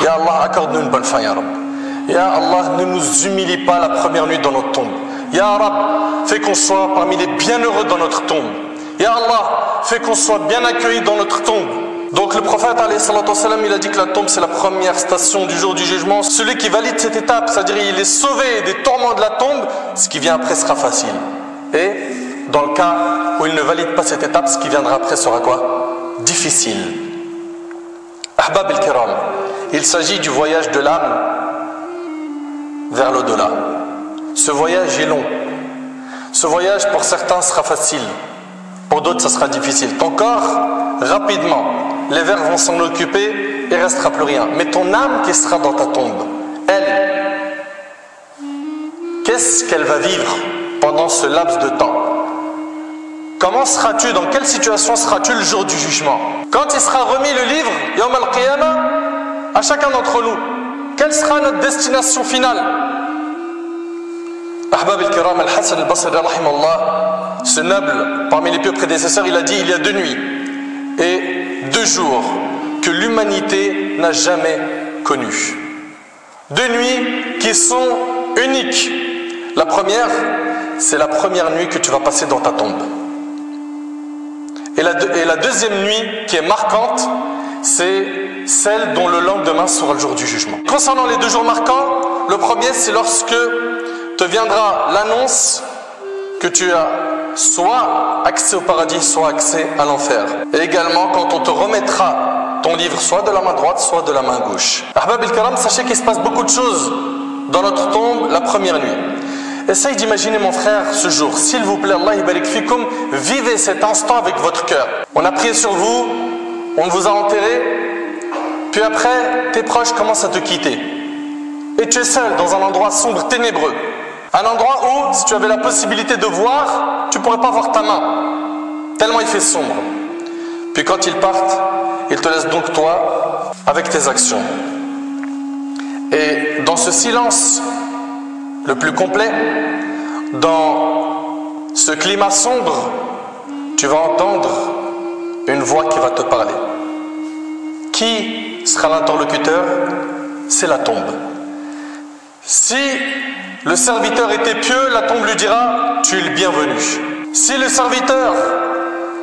Ya Allah, accorde-nous une bonne fin, Ya Rab. Ya Allah, ne nous humilie pas la première nuit dans notre tombe. Ya Rab, fais qu'on soit parmi les bienheureux dans notre tombe. Ya Allah, fais qu'on soit bien accueillis dans notre tombe. Donc le prophète alayhi salatu wassalam, il a dit que la tombe c'est la première station du jour du jugement. Celui qui valide cette étape, c'est-à-dire il est sauvé des tourments de la tombe, ce qui vient après sera facile. Et dans le cas où il ne valide pas cette étape, ce qui viendra après sera quoi? Difficile. Ahbab al-kiram, il s'agit du voyage de l'âme vers l'au-delà. Ce voyage est long. Ce voyage pour certains sera facile, pour d'autres ça sera difficile. Ton corps, rapidement, les vers vont s'en occuper et il ne restera plus rien. Mais ton âme qui sera dans ta tombe, elle, qu'est-ce qu'elle va vivre pendant ce laps de temps? Comment seras-tu, dans quelle situation seras-tu le jour du jugement? Quand il sera remis le livre, Yawm al-Qiyamah, à chacun d'entre nous, quelle sera notre destination finale? Ahbab al-Kiram, al-Hassan al-Basri, rahimahullah, ce noble, parmi les pieux prédécesseurs, il a dit il y a 2 nuits et 2 jours que l'humanité n'a jamais connus. 2 nuits qui sont uniques. La première, c'est la première nuit que tu vas passer dans ta tombe. Et la deuxième nuit qui est marquante, c'est celle dont le lendemain sera le jour du jugement. Concernant les 2 jours marquants, le premier c'est lorsque te viendra l'annonce que tu as soit accès au paradis, soit accès à l'enfer. Et également quand on te remettra ton livre soit de la main droite, soit de la main gauche. Ahbab al-Kiram, sachez qu'il se passe beaucoup de choses dans notre tombe la première nuit. Essaye d'imaginer mon frère ce jour. S'il vous plaît, Allah barik fikum, vivez cet instant avec votre cœur. On a prié sur vous, on vous a enterré, puis après, tes proches commencent à te quitter. Et tu es seul dans un endroit sombre, ténébreux. Un endroit où, si tu avais la possibilité de voir, tu ne pourrais pas voir ta main. Tellement il fait sombre. Puis quand ils partent, ils te laissent donc toi avec tes actions. Et dans ce silence le plus complet, dans ce climat sombre, tu vas entendre une voix qui va te parler. Qui sera l'interlocuteur? C'est la tombe. Si le serviteur était pieux, la tombe lui dira « Tu es le bienvenu ». Si le serviteur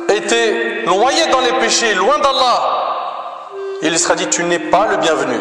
était noyé dans les péchés, loin d'Allah, il lui sera dit « Tu n'es pas le bienvenu ».